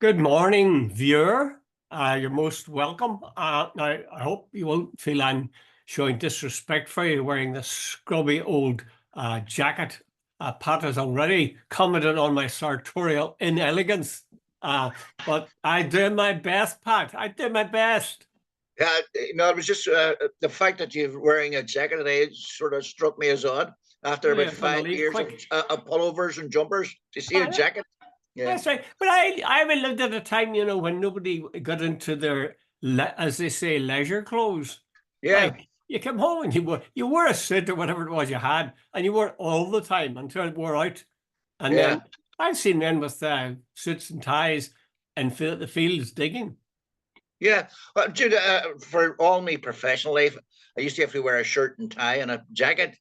Good morning, viewer. You're most welcome. Now, I hope you won't feel I'm showing disrespect for you wearing this scrubby old jacket. Pat has already commented on my sartorial inelegance, but I did my best, Pat. I did my best. It was just the fact that you're wearing a jacket today sort of struck me as odd. After Oh, about you're going to five leave years quick. of pullovers and jumpers, to see a jacket. Yeah, That's right. But I lived at a time, when nobody got into their, as they say, leisure clothes. yeah, Like you come home and you wore a suit or whatever it was you had, and you wore it all the time until it wore out. And yeah. then I've seen men with suits and ties and the fields digging. Yeah. Jude, for all my professional life, I used to have to wear a shirt and tie and a jacket.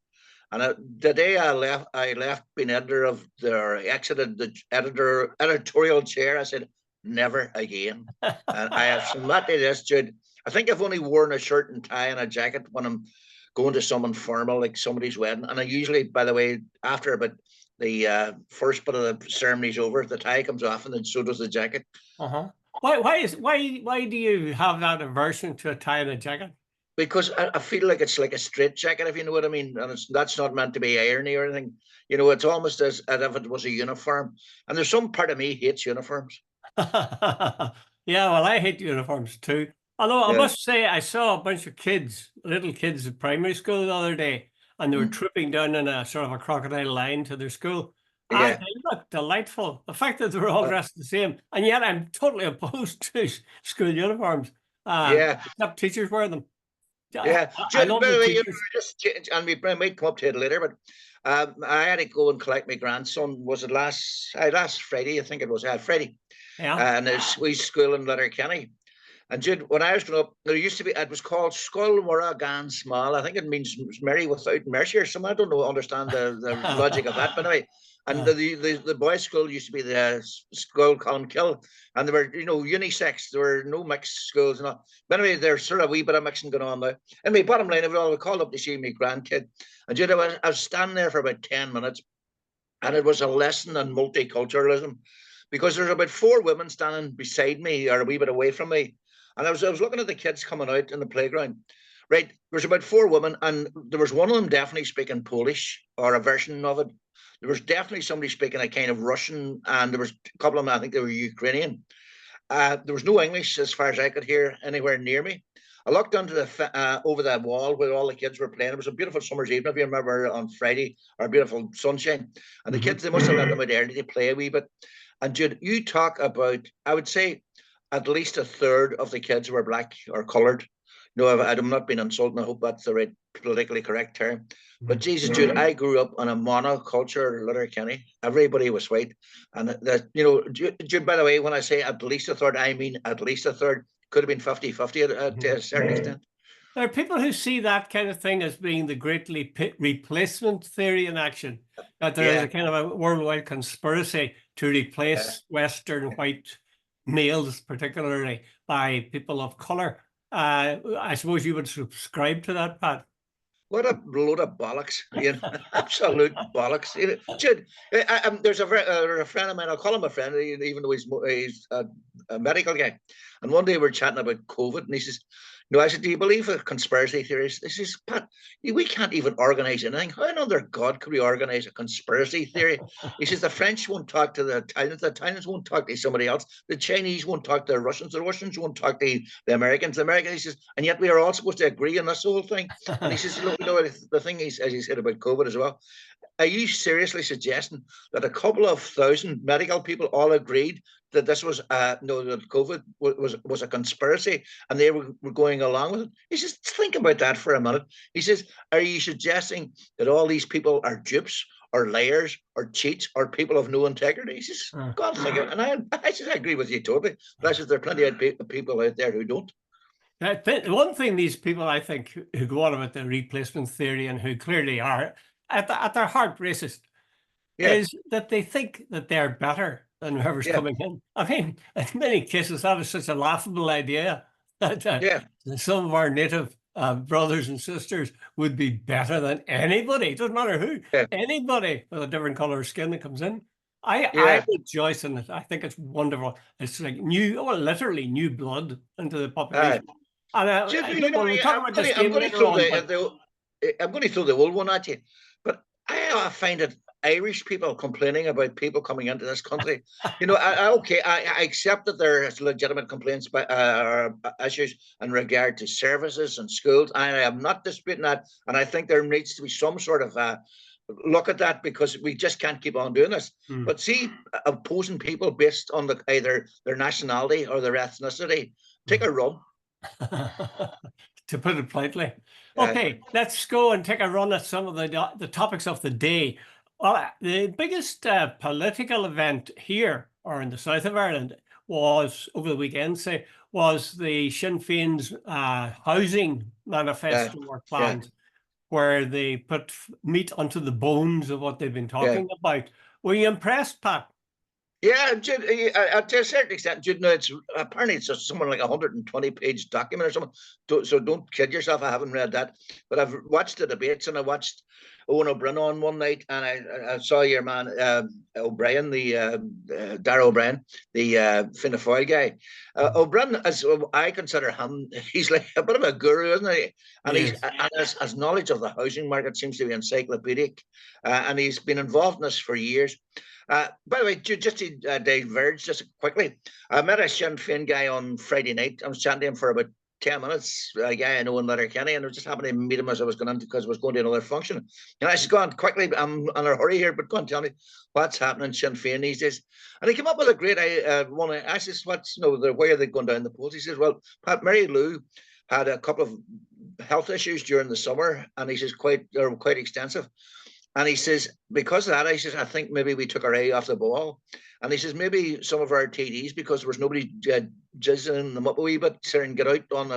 And the day I left being editor of the exited the editorial chair. I said, never again. And I have submitted this, Jude. I think I've only worn a shirt and tie and a jacket when I'm going to someone formal, like somebody's wedding. And I usually, by the way, after about the first bit of the ceremony's over, the tie comes off, and then so does the jacket. Uh-huh. Why do you have that aversion to a tie and a jacket? Because I feel like it's like a straight jacket, if you know what I mean. And that's not meant to be irony or anything. It's almost as if it was a uniform. And there's some part of me hates uniforms. Yeah, well, I hate uniforms too. Although I Yeah. must say, I saw a bunch of kids, little kids at primary school the other day, and they were Mm. trooping down in a sort of a crocodile line to their school. And Yeah. they looked delightful. The fact that they were all Uh, dressed the same, and yet I'm totally opposed to school uniforms. yeah. Except teachers wear them. I, Yeah. I Just, love by the the way, teachers. just, and we might come up to it later, but I had to go and collect my grandson. Was it last Friday? I think it was. Friday. Yeah. And his wee school in Letterkenny. And Jude, when I was growing up, there used to be, it was called Scoil Mura Gan Small. I think it means Mary without mercy or something. I don't know, understand the logic of that. But anyway, and the boys' school used to be the school Kill, and they were, unisex. There were no mixed schools and all. But anyway, there's sort of a wee bit of mixing going on now. Anyway, bottom line of it all, we called up to see my grandkid. And Jude, I was standing there for about 10 minutes, and it was a lesson in multiculturalism, because there's about four women standing beside me or a wee bit away from me. And I was looking at the kids coming out in the playground. Right, there's about four women, and there was one of them definitely speaking Polish or a version of it. There was definitely somebody speaking a kind of Russian, and there was a couple of them, I think they were Ukrainian. There was no English as far as I could hear anywhere near me. I looked onto the over that wall where all the kids were playing. It was a beautiful summer's evening, if you remember, on Friday, or beautiful sunshine. And the kids, they must have let them out early to play a wee bit. And Jude, you talk about, I would say, at least a third of the kids were black or coloured. No, I'm not being insulting. I hope that's the right politically correct term. But Jesus, Jude, I grew up on a monoculture Letterkenny. Everybody was white. And Jude, by the way, when I say at least a third, I mean at least a third. Could have been 50-50 to a certain extent. There are people who see that kind of thing as being the great replacement theory in action, that there is a Yeah. kind of a worldwide conspiracy to Yeah. replace Western white males, particularly by people of color. I suppose you would subscribe to that, Pat. What a load of bollocks, absolute bollocks. Jude, there's a friend of mine, I'll call him a friend, even though he's a medical guy. And one day we're chatting about COVID, and he says, no, I said, do you believe in conspiracy theories? He says, Pat, we can't even organize anything. How under God could we organize a conspiracy theory? He says, the French won't talk to the Italians won't talk to somebody else, the Chinese won't talk to the Russians won't talk to the Americans, he says, and yet we are all supposed to agree on this whole thing. And he says, look, the thing is, as he said about COVID as well, are you seriously suggesting that a couple of thousand medical people all agreed that this was no, that COVID was a conspiracy, and they were going along with it? He says, think about that for a minute. He says, are you suggesting that all these people are dupes or liars or cheats or people of no integrity? He says, God, think of it. And I says, I agree with you totally. But I says, there are plenty of people out there who don't. One thing these people, I think, who go on about the replacement theory and who clearly are at their heart racist, Yeah, is that they think that they're better than whoever's yeah, coming in. I mean, in many cases, that is such a laughable idea that yeah. some of our native brothers and sisters would be better than anybody. It doesn't matter who, Yeah. anybody with a different color of skin that comes in. I rejoice in it. I think it's wonderful. It's like literally new blood into the Uh, population. And Jude, look, when we talk about this I'm game going to later throw on, but I'm going to throw the old one at you, but I find it Irish people complaining about people coming into this country. I accept that there is legitimate complaints by issues in regard to services and schools. I am not disputing that, and I think there needs to be some sort of look at that, because we just can't keep on doing this. But see, opposing people based on either their nationality or their ethnicity, take a run. to put it politely. Okay, let's go and take a run at some of the topics of the day. Well, the biggest political event here, or in the south of Ireland, was over the weekend, was the Sinn Féin's housing manifesto or plans, where they put meat onto the bones of what they've been talking about. Were you impressed, Pat? Yeah, Jude, to a certain extent, Jude, apparently it's just something like a 120-page document or something. So don't kid yourself, I haven't read that. But I've watched the debates, and I watched Owen O'Brien on one night, and I saw your man O'Brien, Darragh O'Brien, the Fianna Fáil guy. O'Brien, as I consider him, he's like a bit of a guru, isn't he? And his knowledge of the housing market seems to be encyclopedic, and he's been involved in this for years. By the way, just to diverge just quickly, I met a Sinn Féin guy on Friday night. I was chatting to him for about 10 minutes, a guy I know in Letterkenny, and I just happened to meet him as I was going in, because I was going to another function. And I said, go on quickly, I'm in a hurry here, but go on, tell me what's happening in Sinn Féin these days. And he came up with a great one. I said, why are they going down the polls? He says, well, Pat, Mary Lou had a couple of health issues during the summer, and he says they're quite extensive. And he says, because of that, I think maybe we took our eye off the ball. And he says, maybe some of our TDs, because there was nobody jizzing them up a wee bit, saying, get out on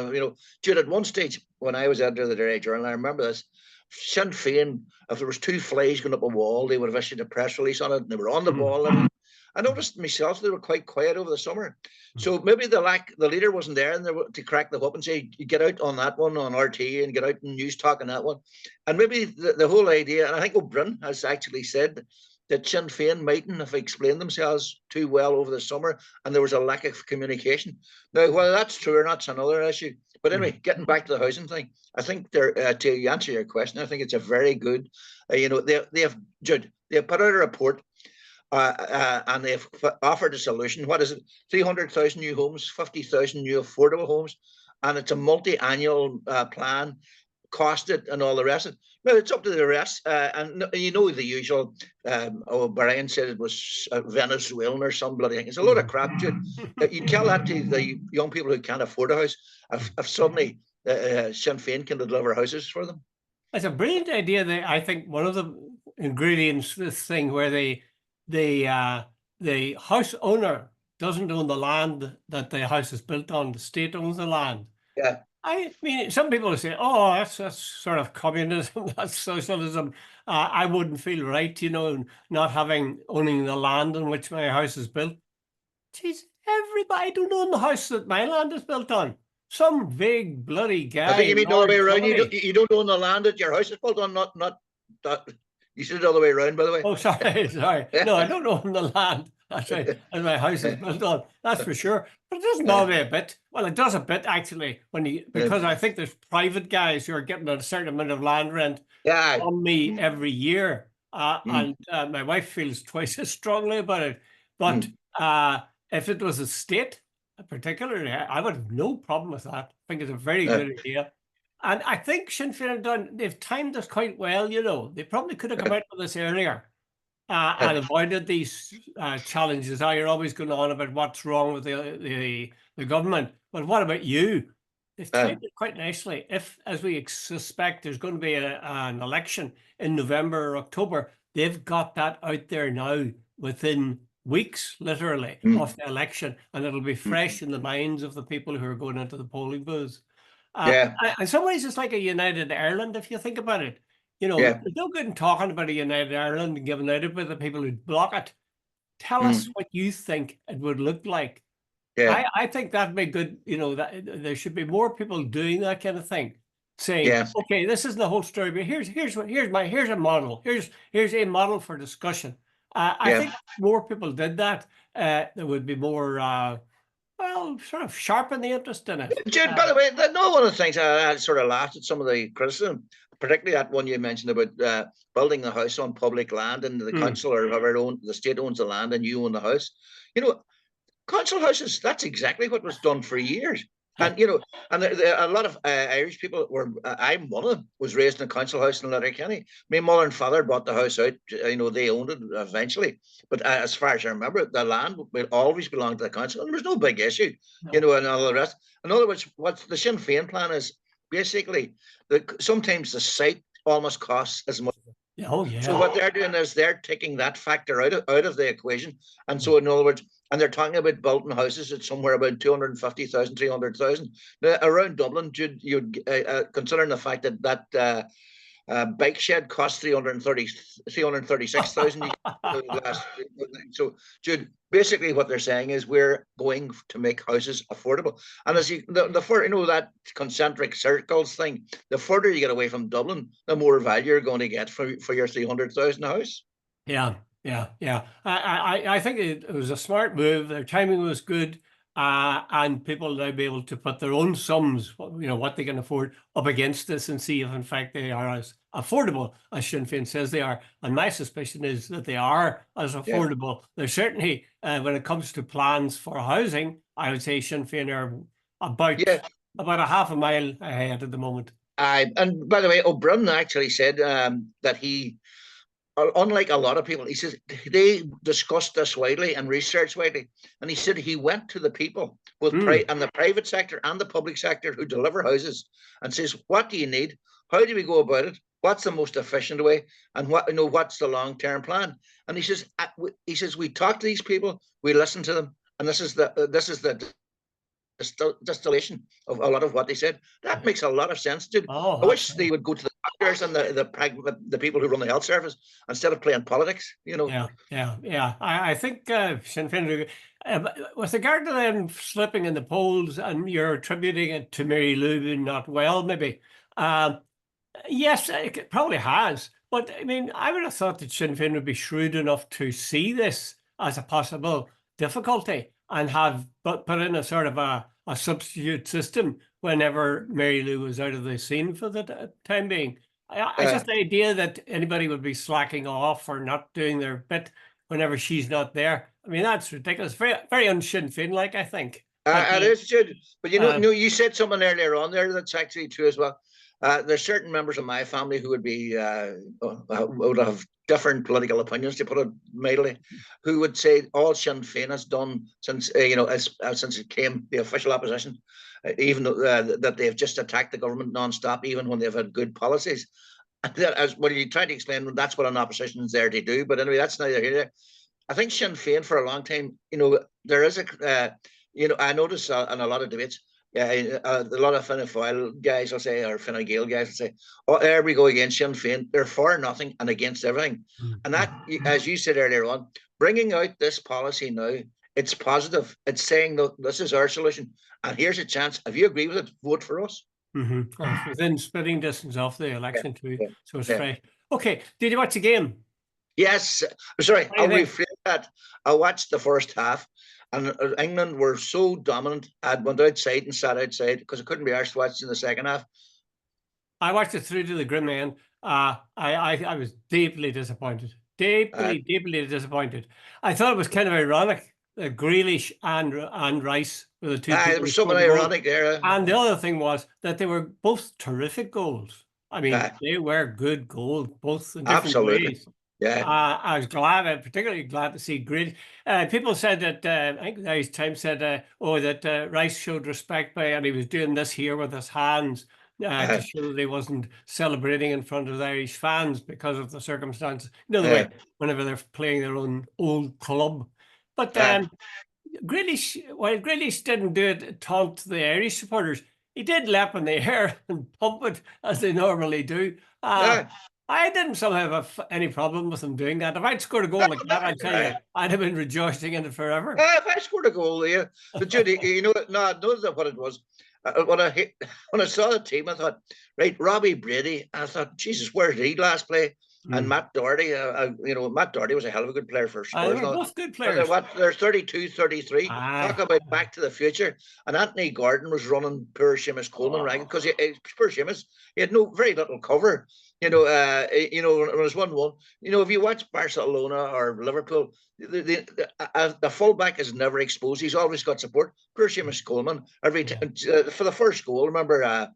Jude, at one stage when I was editor of the Derry Journal, I remember this, Sinn Féin, if there was two flies going up a wall, they would have issued a press release on it, and they were on the ball. And I noticed myself, they were quite quiet over the summer. So maybe the leader wasn't there, and to crack the whip and say, you get out on that one on RT, and get out in news talk on that one. And maybe the whole idea, and I think O'Brien has actually said that Sinn Féin mightn't have explained themselves too well over the summer, and there was a lack of communication. Now, whether that's true or not is another issue. But anyway, getting back to the housing thing, I think to answer your question, I think it's a very good, they have put out a report, and they've offered a solution. What is it? 300,000 new homes, 50,000 new affordable homes, and it's a multi-annual plan, costed and all the rest of it. Now, it's up to the rest. And the usual, O'Brien said it was Venezuelan or some bloody thing. It's a load of crap, Jude. You tell that to the young people who can't afford a house, if suddenly Sinn Féin can deliver houses for them. It's a brilliant idea. I think one of the ingredients, this thing where the house owner doesn't own the land that the house is built on. The state owns the land. Yeah. I mean, some people say, "Oh, that's sort of communism, that's socialism." I wouldn't feel right, not owning the land on which my house is built. Jeez, everybody don't own the house that my land is built on. Some big bloody guy. I think you mean the other way around. You don't own the land that your house is built on. Not that. You said it the other way around, by the way. Oh, sorry. No, I don't own the land. That's right. And my house is built on. That's for sure. But it doesn't bother me a bit. Well, it does a bit, actually, because I think there's private guys who are getting a certain amount of land rent on me every year. And my wife feels twice as strongly about it. But if it was a state, particularly, I would have no problem with that. I think it's a very good idea. And I think Sinn Féin they've timed this quite well, They probably could have come out with this earlier and avoided these challenges. You're always going on about what's wrong with the government. But what about you? They've timed it quite nicely. If, as we suspect, there's going to be an election in November or October, they've got that out there now within weeks, literally, of the election. And it'll be fresh in the minds of the people who are going into the polling booths. In some ways, it's like a United Ireland, if you think about it. There's no good in talking about a United Ireland and giving out about the people who block it. Tell us what you think it would look like. I think that'd be good. That there should be more people doing that kind of thing, saying, "Okay, this isn't the whole story, but here's a model. Here's a model for discussion." I think more people did that, there would be more, well, sort of sharpen the interest in it. Jude, by the way, one of the things I sort of laughed at some of the criticism, particularly that one you mentioned about building the house on public land, and the council or whoever the state owns the land and you own the house. Council houses, that's exactly what was done for years. And, and a lot of Irish people I'm one of them, was raised in a council house in Letterkenny. My mother and father bought the house out. They owned it eventually. But as far as I remember, the land will always belong to the council. And there was no big issue, and all the rest. In other words, what the Sinn Féin plan is, basically, sometimes the site almost costs as much. Oh, yeah. So what they're doing is they're taking that factor out of the equation. And so, in other words, and they're talking about building houses at somewhere about 250,000, 300,000. Now, around Dublin, you'd considering the fact that bike shed cost 336,000 last. So, Jude, basically what they're saying is we're going to make houses affordable. And as that concentric circles thing, the further you get away from Dublin, the more value you're going to get for your 300,000 house. Yeah. I think it was a smart move. Their timing was good, and people will now be able to put their own sums, what they can afford, up against this and see if, in fact, they are as affordable as Sinn Féin says they are. And my suspicion is that they are as affordable. Yeah. They're certainly, when it comes to plans for housing, I would say Sinn Féin are about a half a mile ahead at the moment. And by the way, O'Brien actually said that he, unlike a lot of people, he says they discussed this widely and researched widely, and he said he went to the people, both and the private sector and the public sector who deliver houses, and says, "What do you need? How do we go about it? What's the most efficient way? And what's the long-term plan?" And he says, we talk to these people, we listen to them, and this is the distillation of a lot of what they said. That makes a lot of sense, dude. I wish they would go to the doctors and the people who run the health service instead of playing politics. Yeah. I think Sinn Féin, with regard to them slipping in the polls, and you're attributing it to Mary Lou being not well, maybe. Yes, it probably has. But I mean, I would have thought that Sinn Féin would be shrewd enough to see this as a possible difficulty and have put in a sort of a substitute system whenever Mary Lou was out of the scene for the time being. I just the idea that anybody would be slacking off or not doing their bit whenever she's not there. I mean, that's ridiculous. Very, very un-Sinn Féin-like, I think. It is, Jude. But you said something earlier on there that's actually true as well. There's certain members of my family who would have different political opinions, to put it mildly, who would say all Sinn Féin has done since since it came the official opposition, even though that they've just attacked the government non-stop, even when they've had good policies. As when you try to explain, that's what an opposition is there to do. But anyway, that's neither here nor there. I think Sinn Féin for a long time, there is I notice in a lot of debates. A lot of Fine Gael guys will say, or Fine Gael guys will say, "Oh, there we go again, Sinn Féin. They're for nothing and against everything." And that, as you said earlier on, bringing out this policy now, it's positive. It's saying that this is our solution, and here's a chance. If you agree with it, vote for us. It's within spitting distance of the election too, so it's fresh. Okay, did you watch the game? Yes. Sorry, I'll rephrase that. I watched the first half. And England were so dominant, I went outside and sat outside because I couldn't be arsed watching the second half. I watched it through to the grim end. I was deeply disappointed. Deeply disappointed. I thought it was kind of ironic that Grealish and Rice were the two. There was something ironic there. And the other thing was that they were both terrific goals. I mean, they were good goals, both in different ways. Yeah, I was particularly glad to see Grealish. People said that, I think Irish Times said, that Rice showed respect and he was doing this here with his hands to show that he wasn't celebrating in front of the Irish fans because of the circumstances. In other way, whenever they're playing their own old club. But Grealish, while Grealish didn't do it to taunt the Irish supporters, he did lap in the air and pump it as they normally do. I didn't somehow have any problem with him doing that. If I'd scored a goal like that, I'd tell you, I'd have been rejoicing in it forever. If I scored a goal, yeah. But Judy, I noticed what it was. When I saw the team, I thought, right, Robbie Brady, I thought, Jesus, where did he last play? and Matt Doherty. Matt Doherty was a hell of a good player for They Spurs. were both good players. They're 32, 33. Aye. Talk about back to the future. And Anthony Gordon was running poor Seamus Coleman ragged because poor Seamus, he had very little cover. When it was 1-1. If you watch Barcelona or Liverpool, the fullback is never exposed. He's always got support. Poor Seamus Coleman. For the first goal, remember,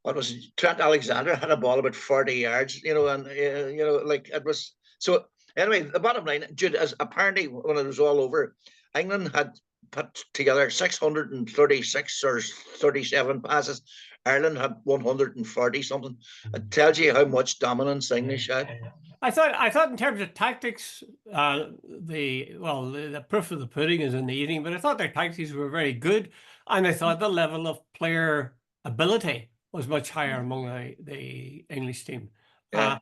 what was it? Trent Alexander had a ball about 40 yards, and it was. So anyway, the bottom line, Jude, as apparently when it was all over, England had put together 636 or 37 passes. Ireland had 140 something. It tells you how much dominance English had. I thought in terms of tactics, the proof of the pudding is in the eating, but I thought their tactics were very good, and I thought the level of player ability was much higher among the English team. Yeah.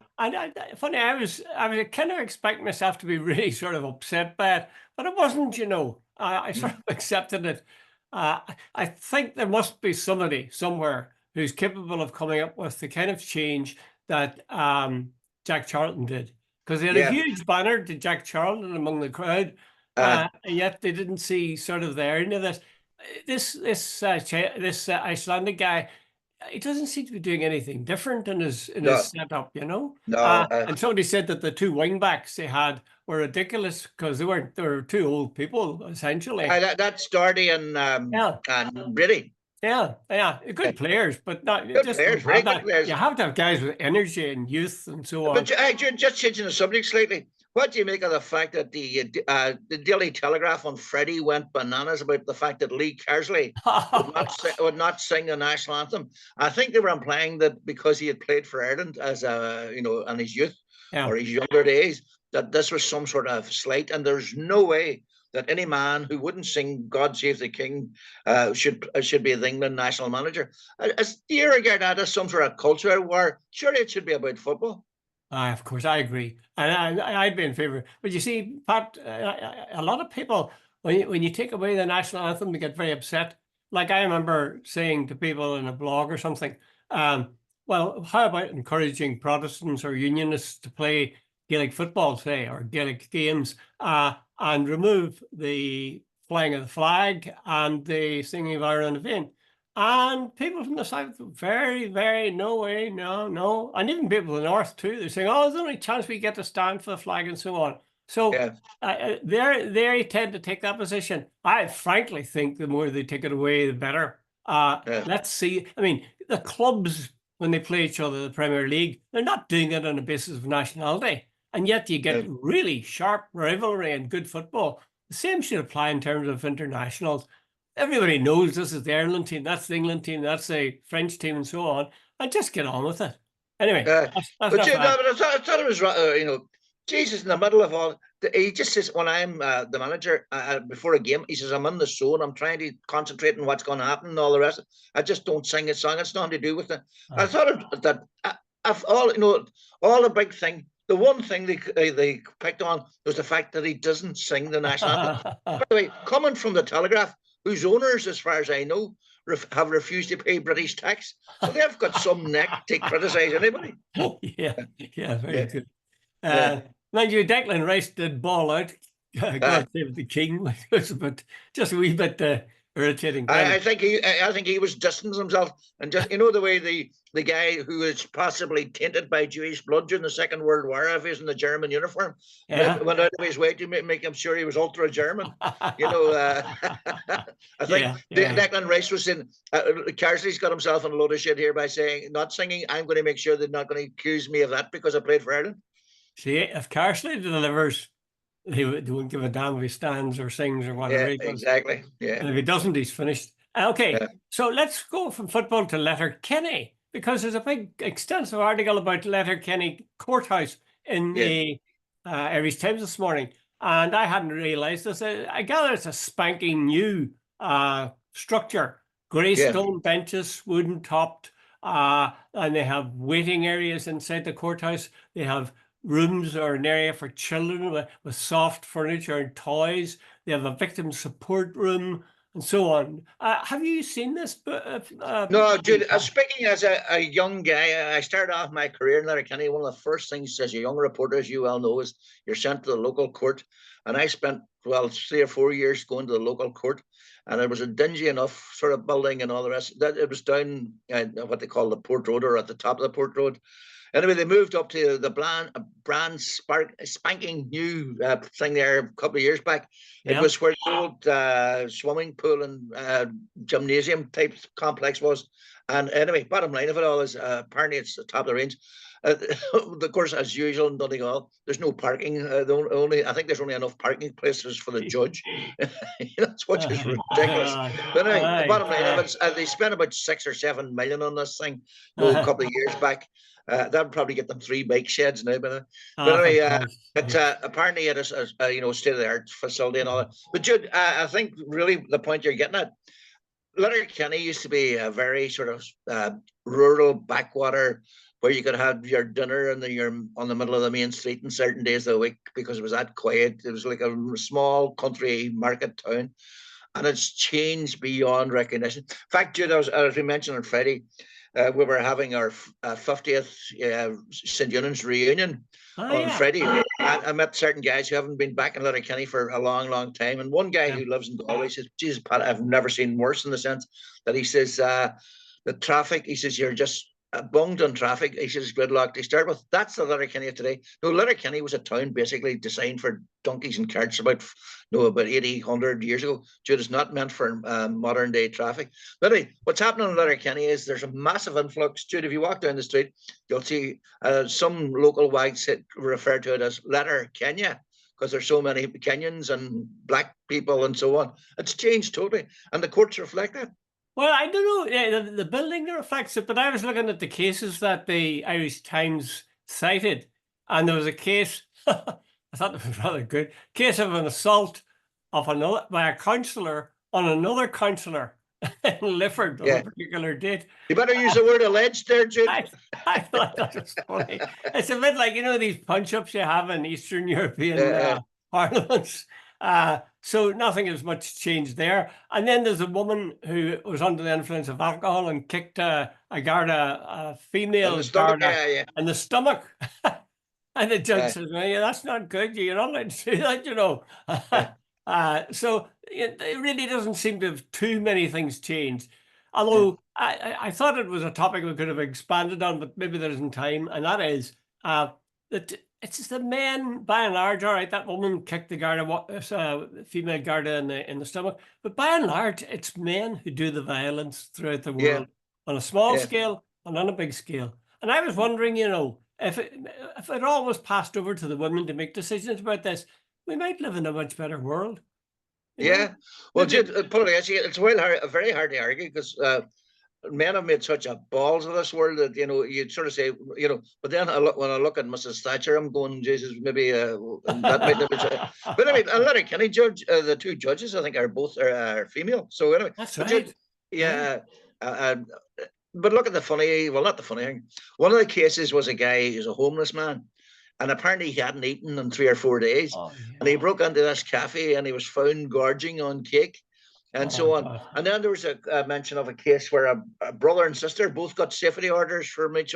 Funny, I was kind of expecting myself to be really sort of upset by it, but it wasn't. I sort of accepted it. I think there must be somebody somewhere who's capable of coming up with the kind of change that Jack Charlton did, because they had a huge banner to Jack Charlton among the crowd, and yet they didn't see sort of there. This Icelandic guy, he doesn't seem to be doing anything different in his setup, No. And somebody said that the two wing backs they had were ridiculous because they were two old people essentially. That's Doherty and Brady. Yeah, good players, but not good just players, very good players. You have to have guys with energy and youth and so on. But just changing the subject slightly, what do you make of the fact that the Daily Telegraph on Friday went bananas about the fact that Lee Carsley would not sing the national anthem? I think they were implying that because he had played for Ireland as in his youth or his younger days, that this was some sort of slight, and there's no way that any man who wouldn't sing "God Save the King" should be the England national manager. Do you regard that as some sort of culture war? Surely it should be about football. Of course, I agree, and I'd be in favour. But you see, Pat, a lot of people, when you take away the national anthem, they get very upset. Like I remember saying to people in a blog or something, well, how about encouraging Protestants or Unionists to play Gaelic football, say, or Gaelic games, and remove the flying of the flag and the singing of Ireland of Vain? And people from the south, very, very, no way, no. And even people in the north too, they're saying, oh, there's the only chance we get to stand for the flag and so on. So they tend to take that position. I frankly think the more they take it away, the better. Let's see. I mean, the clubs, when they play each other, the Premier League, they're not doing it on the basis of nationality. And yet you get really sharp rivalry and good football. The same should apply in terms of internationals. Everybody knows this is the Ireland team, that's the England team, that's the French team, and so on. And just get on with it. Anyway, but I thought it was, Jesus, in the middle of all, he just says, when I'm the manager before a game, he says, I'm in the zone, I'm trying to concentrate on what's going to happen and all the rest. I just don't sing a song. It's nothing to do with it. I thought that of all the big thing, the one thing they picked on was the fact that he doesn't sing the national anthem. By the way, coming from the Telegraph, whose owners, as far as I know, have refused to pay British tax. So they've got some neck to criticise anybody. Very good. Mind you, Declan Rice did ball out. God save the king, but just a wee bit irritating. I think he was distancing himself, and just the way the guy who is possibly tainted by Jewish blood during the Second World War, if he's in the German uniform, went out of his way to make him sure he was ultra German. I think Declan Rice was saying, Carsley's got himself in a load of shit here by saying not singing. I'm going to make sure they're not going to accuse me of that because I played for Ireland. See, if Carsley delivers, they won't give a damn if he stands or sings or whatever. Exactly. Yeah. And if he doesn't, he's finished. Okay, so let's go from football to Letterkenny, because there's a big, extensive article about Letterkenny Courthouse in the Irish Times this morning, and I hadn't realised this. I gather it's a spanking new structure, grey stone benches, wooden topped, and they have waiting areas inside the courthouse. They have rooms or an area for children with soft furniture and toys. They have a victim support room, and so on. Have you seen this? No, Jude, speaking as a young guy, I started off my career in Letterkenny. One of the first things as a young reporter, as you well know, is you're sent to the local court. And I spent, well, 3 or 4 years going to the local court. And it was a dingy enough sort of building and all the rest. That it was down what they call the Port Road, or at the top of the Port Road. Anyway, they moved up to the brand spanking new thing there a couple of years back. It was where the old swimming pool and gymnasium type complex was. And anyway, bottom line of it all is apparently it's the top of the range. Of course, as usual in Donegal, there's no parking. I think there's only enough parking places for the judge. Which is ridiculous. But anyway, the bottom line of it is they spent about 6 or 7 million on this thing a couple of years back. That would probably get them 3 bike sheds now. But anyway, apparently it is a state-of-the-art facility and all that. But Jude, I think really the point you're getting at, Letterkenny used to be a very sort of rural backwater where you could have your dinner and you're on the middle of the main street on certain days of the week because it was that quiet. It was like a small country market town, and it's changed beyond recognition. In fact, Jude, as we mentioned on Friday, we were having our 50th St. Eunan's reunion on Friday. I met certain guys who haven't been back in Letterkenny for a long, long time. And one guy who lives in Galway says, Jesus, Pat, I've never seen worse, in the sense that he says, the traffic, he says, you're just bunged on traffic. He says, gridlock to start with. That's the Letterkenny of today. No, Letterkenny was a town basically designed for donkeys and carts about 80, 100 years ago. Jude, is not meant for modern day traffic. But anyway, what's happening in Letterkenny is there's a massive influx. Jude, if you walk down the street, you'll see some local wags refer to it as Letterkenny, because there's so many Kenyans and black people and so on. It's changed totally, and the courts reflect that. Well, I don't know. The building reflects it, but I was looking at the cases that the Irish Times cited, and there was a case, I thought it was rather good, case of an assault by a councillor on another councillor in Lifford on a particular date. You better use the word alleged there, Jude. I thought that was funny. It's a bit like, these punch-ups you have in Eastern European parliaments. So nothing has much changed there. And then there's a woman who was under the influence of alcohol and kicked a female Garda in the stomach. And the judge says, well, that's not good. You're not allowed to do that, So it really doesn't seem to have too many things changed. Although I thought it was a topic we could have expanded on, but maybe there isn't time. And that is that it's the men, by and large. All right, that woman kicked the Garda, female Garda in the stomach. But by and large, it's men who do the violence throughout the world on a small scale and on a big scale. And I was wondering, if it all was passed over to the women to make decisions about this, we might live in a much better world. Yeah. Well, Jude, it's very hard to argue, because men have made such a balls of this world that you'd sort of say but then when I look at Mrs. Thatcher, I'm going, Jesus, maybe that might never say. But anyway, Letterkenny judge, the 2 judges, I think, are both female. So anyway, that's right. But look at the funny, well, not the funny thing. One of the cases was a guy who's a homeless man, and apparently he hadn't eaten in 3 or 4 days, and he broke into this cafe and he was found gorging on cake. And so on. God. And then there was a mention of a case where a brother and sister both got safety orders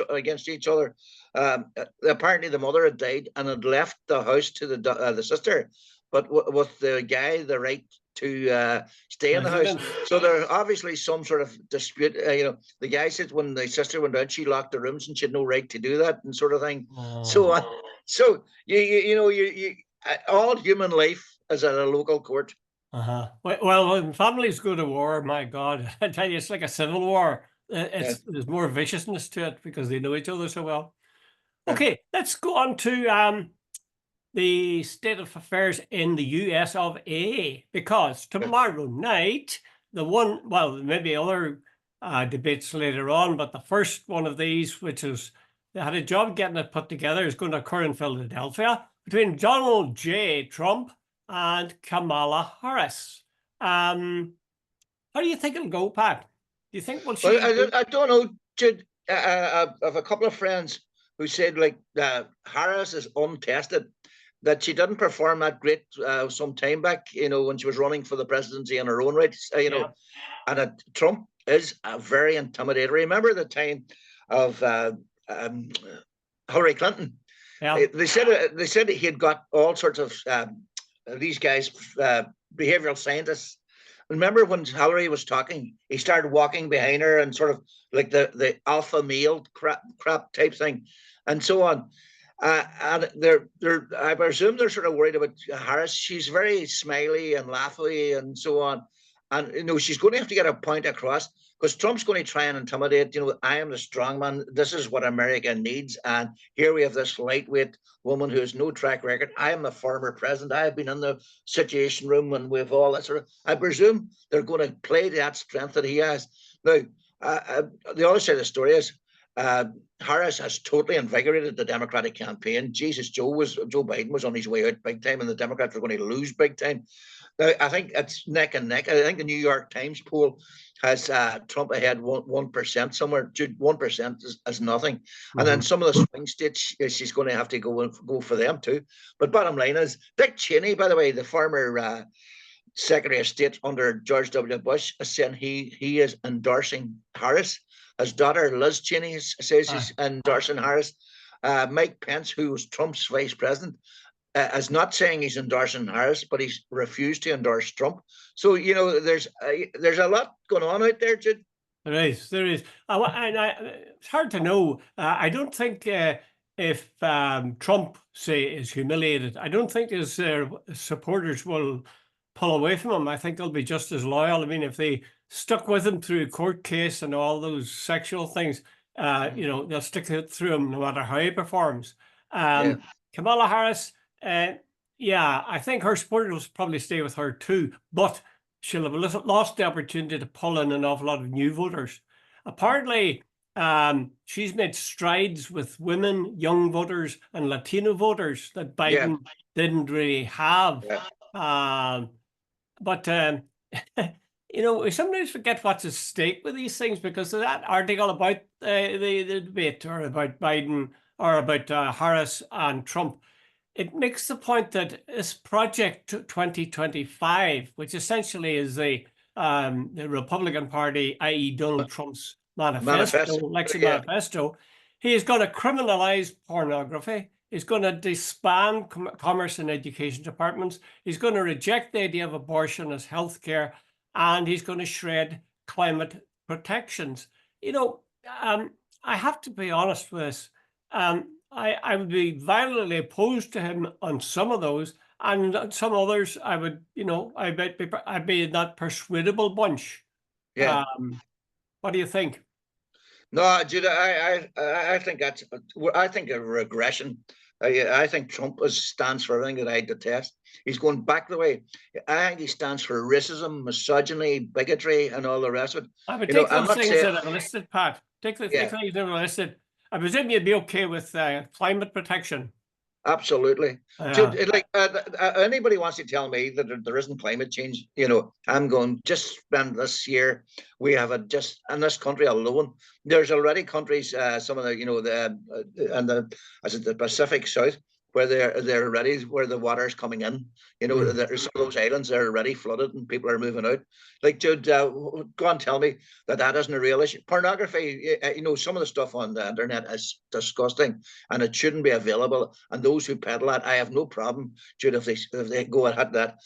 against each other. Apparently the mother had died and had left the house to the sister, but with the guy the right to stay in the house. So there's obviously some sort of dispute. The guy said when the sister went out, she locked the rooms and she had no right to do that, and sort of thing. So you all human life is at a local court. Well, when families go to war, my God, I tell you, it's like a civil war. There's more viciousness to it because they know each other so well. Okay, let's go on to the state of affairs in the US of A, because tomorrow night, maybe other debates later on, but the first one of these, which is, they had a job getting it put together, is going to occur in Philadelphia between Donald J. Trump and Kamala Harris. How do you think it'll go, Pat? Do you think we'll see? Well, I don't know, Jude. I have a couple of friends who said Harris is untested. that she didn't perform that great some time back, when she was running for the presidency in her own right, and that Trump is very intimidating. Remember the time of Hillary Clinton? Yeah. They said he had got all sorts of these guys, behavioral scientists. Remember when Hillary was talking, he started walking behind her and sort of like the alpha male crap type thing, and so on. And I presume they're sort of worried about Harris. She's very smiley and laughy and so on. And, she's going to have to get a point across because Trump's going to try and intimidate, I am the strong man. This is what America needs. And here we have this lightweight woman who has no track record. I am the former president. I have been in the Situation Room and with all that sort of, I presume they're going to play to that strength that he has. Now, the other side of the story is, Harris has totally invigorated the Democratic campaign. Jesus, Joe Biden was on his way out big time, and the Democrats were going to lose big time. Now, I think it's neck and neck. I think the New York Times poll has Trump ahead 1% somewhere. 1% is nothing. And then some of the swing states, she's going to have to go for them too. But bottom line is, Dick Cheney, by the way, the former Secretary of State under George W. Bush, is saying he is endorsing Harris. His daughter, Liz Cheney, says he's endorsing Harris. Mike Pence, who was Trump's vice president, is not saying he's endorsing Harris, but he's refused to endorse Trump. So, there's a lot going on out there, Jude. There is. It's hard to know. I don't think if Trump, say, is humiliated, I don't think his supporters will pull away from him. I think they'll be just as loyal. I mean, if they stuck with him through a court case and all those sexual things, they'll stick through him no matter how he performs. Kamala Harris, I think her supporters will probably stay with her too, but she'll have lost the opportunity to pull in an awful lot of new voters. Apparently, she's made strides with women, young voters, and Latino voters that Biden didn't really have. But we sometimes forget what's at stake with these things, because of that article about the debate, or about Biden, or about Harris and Trump. It makes the point that this Project 2025, which essentially is the Republican Party, i.e. Donald Trump's election manifesto, he is going to criminalize pornography. He's going to disband commerce and education departments. He's going to reject the idea of abortion as healthcare, and he's going to shred climate protections. I have to be honest with this. I would be violently opposed to him on some of those, and some others I would, I'd be in that persuadable bunch. Yeah. What do you think? No, Judah, I think a regression. I think Trump stands for everything that I detest. He's going back the way. I think he stands for racism, misogyny, bigotry, and all the rest of it. I would take those things that I've listed, Pat. Take the things that I've listed. I presume you'd be okay with climate protection. Absolutely. Jude, anybody wants to tell me that there isn't climate change, I'm going, just spend this year. We have in this country alone, there's already countries, some of the Pacific South, where they're ready, where the water is coming in. There's some of those islands that are already flooded and people are moving out. Like, Jude, go and tell me that isn't a real issue. Pornography, some of the stuff on the internet is disgusting, and it shouldn't be available. And those who peddle that, I have no problem, Jude, if they go ahead that.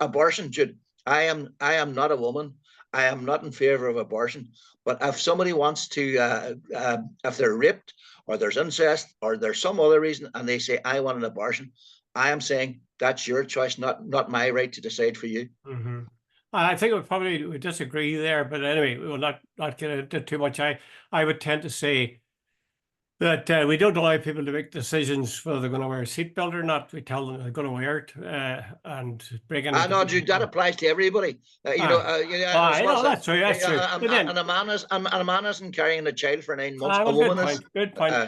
Abortion, Jude, I am not a woman. I am not in favor of abortion. But if somebody wants to, if they're raped, or there's incest, or there's some other reason, and they say, I want an abortion, I am saying that's your choice, not my right to decide for you. Mm-hmm. I think we probably would disagree there, but anyway, we will not get into too much. I would tend to say that we don't allow people to make decisions whether they're going to wear a seatbelt or not. We tell them they're going to wear it, and break in. I know, Jude, that applies to everybody. That's true. That's true. And a man isn't carrying a child for 9 months. A woman is. Good point. I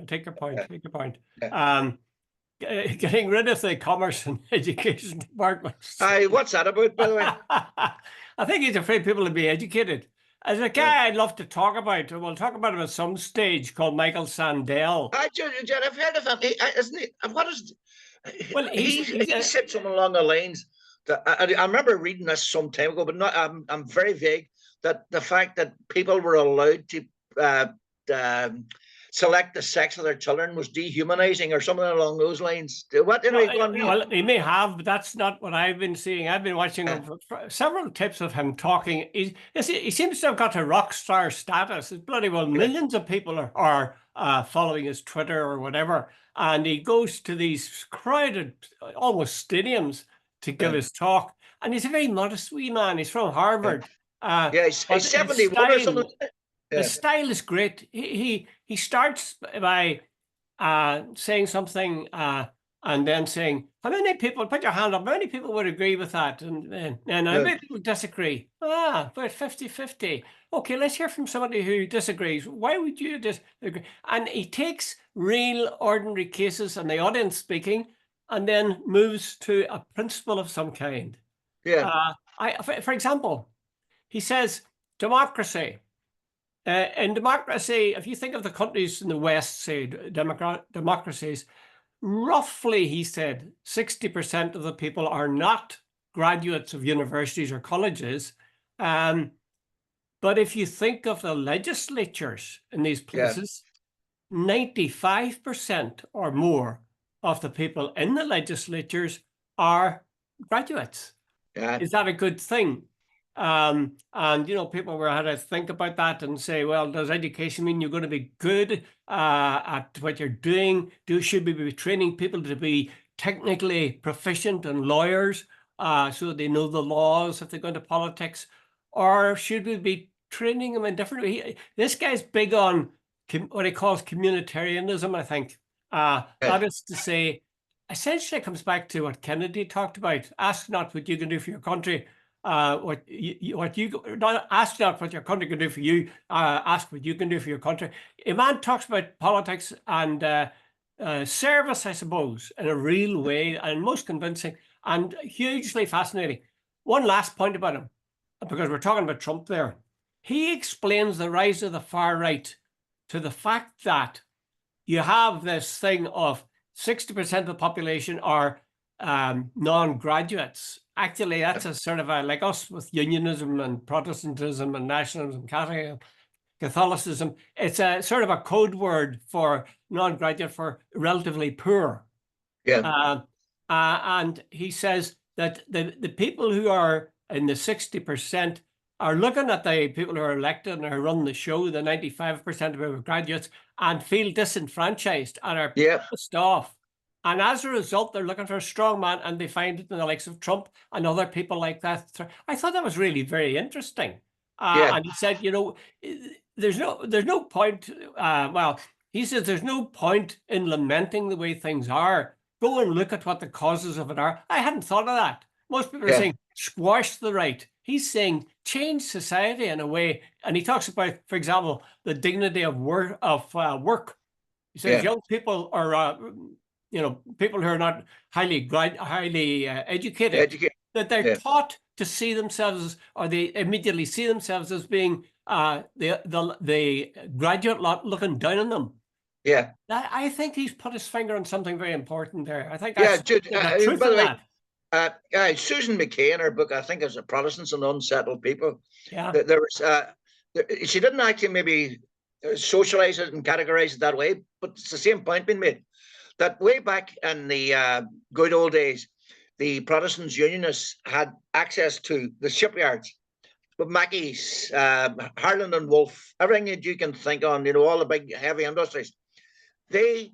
take your point. Take your point. Getting rid of the commerce and education departments. What's that about, by the way? I think he's afraid people will be educated. As a guy I'd love to talk about, we'll talk about him at some stage, called Michael Sandel. I've heard of him. Isn't he? Well, he said something along the lines that I remember reading this some time ago, but not. I'm very vague. That the fact that people were allowed to select the sex of their children was dehumanizing or something along those lines. What anyway? Well, he may have, but that's not what I've been seeing. I've been watching several tips of him talking. He seems to have got a rock star status. It's bloody well millions of people are following his Twitter or whatever, and he goes to these crowded, almost stadiums to give his talk. And he's a very modest wee man. He's from Harvard. He's 71 or something. The style is great. He starts by saying something and then saying, how many people, put your hand up, how many people would agree with that? And how many people disagree? About 50-50. Okay, let's hear from somebody who disagrees. Why would you disagree? And he takes real ordinary cases and the audience speaking and then moves to a principle of some kind. For example, he says, democracy. In democracy, if you think of the countries in the West, say democracies, roughly, he said, 60% of the people are not graduates of universities or colleges. But if you think of the legislatures in these places, 95% or more of the people in the legislatures are graduates. Is that a good thing? And, you know, people were had to think about that and say, well, does education mean you're going to be good at what you're doing? Should we be training people to be technically proficient and lawyers so they know the laws if they go into politics? Or should we be training them in different ways? This guy's big on what he calls communitarianism, I think. That is to say, essentially it comes back to what Kennedy talked about. Ask not what you can do for your country, ask not what your country can do for you, ask what you can do for your country. A man talks about politics and service, I suppose, in a real way and most convincing and hugely fascinating. One last point about him, because we're talking about Trump there. He explains the rise of the far right to the fact that you have this thing of 60% of the population are non-graduates. Actually, that's a sort of like us with unionism and Protestantism and nationalism, Catholicism. It's a sort of a code word for non-graduate, for relatively poor. And he says that the people who are in the 60% are looking at the people who are elected and who run the show, the 95% of graduates, and feel disenfranchised and are pissed off. And as a result, they're looking for a strong man, and they find it in the likes of Trump and other people like that. I thought that was really very interesting. And he said, you know, there's no point. Well, he says there's no point in lamenting the way things are. Go and look at what the causes of it are. I hadn't thought of that. Most people are saying squash the right. He's saying change society in a way, and he talks about, for example, the dignity of work. He says young people are. You know, people who are not highly educated, that they're taught to see themselves, or they immediately see themselves as being the graduate lot looking down on them. I think he's put his finger on something very important there. I think that's Jude, the truth by the of way, that. Susan McKay in her book, I think, is Protestants and Unsettled People. There was she didn't actually maybe socialize it and categorize it that way, but it's the same point being made. That way back in the good old days, the Protestants Unionists had access to the shipyards, but Mackey's, Harland and Wolff, everything that you can think on, you know, all the big heavy industries. They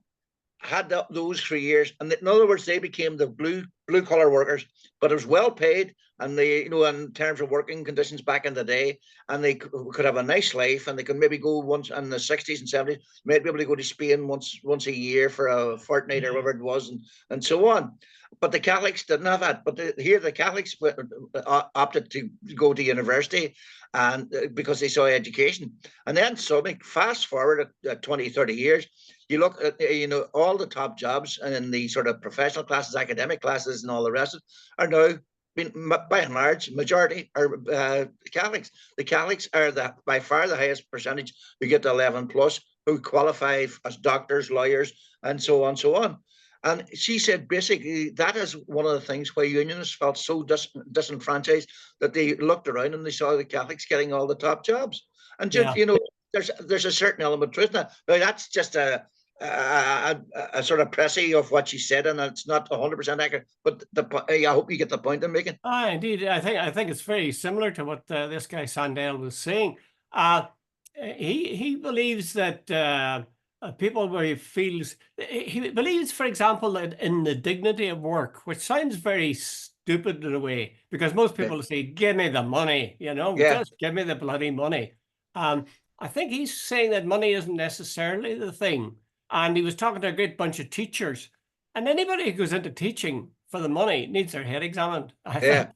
had those for years, and in other words, they became the blue collar workers, but it was well paid, and they, you know, in terms of working conditions back in the day, and they could have a nice life, and they could maybe go once in the 60s and 70s, might be able to go to Spain once a year for a fortnight or whatever it was, and so on. But the Catholics didn't have that. But here the Catholics opted to go to university, and because they saw education. And then suddenly, fast forward 20, 30 years, you look at, you know, all the top jobs in the sort of professional classes, academic classes, and all the rest of it are now, by and large, majority are Catholics. The Catholics are by far the highest percentage who get to 11+, who qualify as doctors, lawyers, and so on, so on. And she said basically that is one of the things why unionists felt so disenfranchised, that they looked around and they saw the Catholics getting all the top jobs. And Yeah. you know, there's a certain element of truth in that. Now that's just a sort of pressy of what she said, and it's not 100% accurate. But I hope you get the point I'm making. Indeed, I think it's very similar to what this guy Sandel was saying. He believes that people where he believes, for example, that in the dignity of work, which sounds very stupid in a way, because most people say, "Give me the money," just give me the bloody money. I think he's saying that money isn't necessarily the thing. And he was talking to a great bunch of teachers, and anybody who goes into teaching for the money needs their head examined, I think.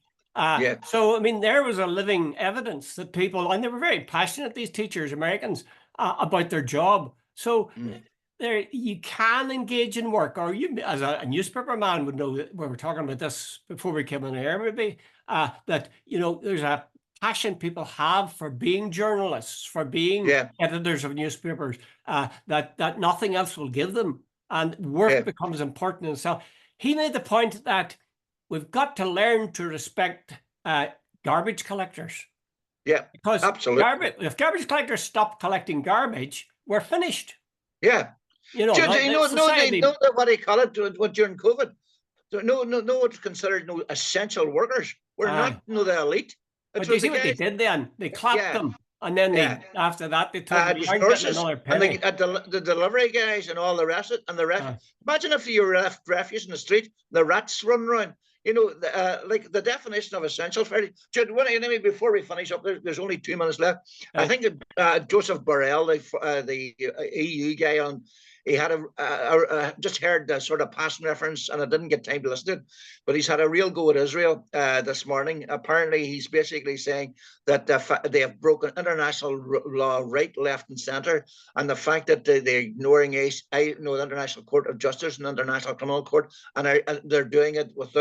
So, I mean, there was a living evidence that people, and they were very passionate, these teachers, Americans, about their job. So there, you can engage in work, or you, as a newspaper man, would know that we were talking about this before we came on air, maybe, that, there's a passion people have for being journalists, for being editors of newspapers, that nothing else will give them. And work becomes important in itself. He made the point that we've got to learn to respect garbage collectors. Yeah, because absolutely. If garbage collectors stop collecting garbage, we're finished. Yeah. You know, they know what they call it during COVID. No, it's considered essential workers. We're not the elite. But you see what they did then? They clapped them. And then after that, they told them, you aren't getting another penny. And the delivery guys and all the rest of it. And the imagine if you left refuse in the street, the rats run around. Like the definition of essential. Jude, before we finish up, there's only 2 minutes left. I think Joseph Borrell, the EU guy he had just heard the sort of passing reference, and I didn't get time to listen to it, but he's had a real go at Israel this morning. Apparently, he's basically saying that they have broken international law right, left, and centre, and the fact that they're ignoring the International Court of Justice and International Criminal Court, and they're doing it with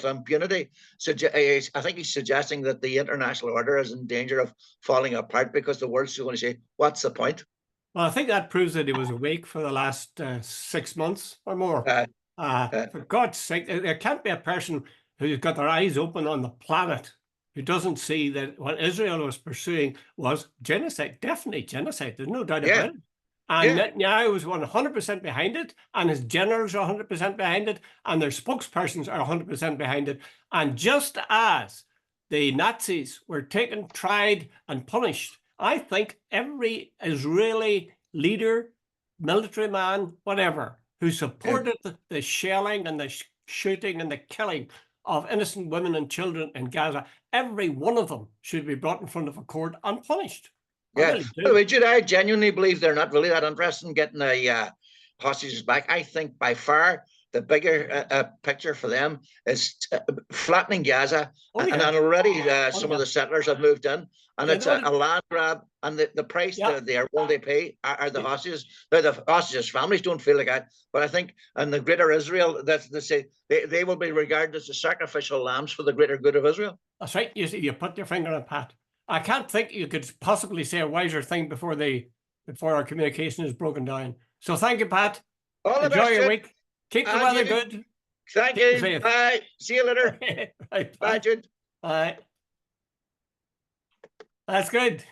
impunity. I think he's suggesting that the international order is in danger of falling apart because the world's going to say, "What's the point?" Well, I think that proves that he was awake for the last 6 months or more. For God's sake, there can't be a person who's got their eyes open on the planet who doesn't see that what Israel was pursuing was genocide, definitely genocide. There's no doubt about it. And Netanyahu was 100% behind it, and his generals are 100% behind it, and their spokespersons are 100% behind it. And just as the Nazis were taken, tried, and punished, I think every Israeli leader, military man, whatever, who supported the shelling and the shooting and the killing of innocent women and children in Gaza, every one of them should be brought in front of a court and punished. Yeah. By the way, Jude, I genuinely believe they're not really that interested in getting the hostages back. I think by far the bigger picture for them is flattening Gaza. And already some of the settlers have moved in. And it's a land grab, and the price they are willing to pay are the hostages. Now, the hostages' families don't feel like that, but I think in the greater Israel, they will be regarded as the sacrificial lambs for the greater good of Israel. That's right. You put your finger on it, Pat. I can't think you could possibly say a wiser thing before our communication is broken down. So thank you, Pat. Enjoy your week. Keep the weather good. Thank you. Bye. See you later. Right, bye, Jude. Bye. That's good.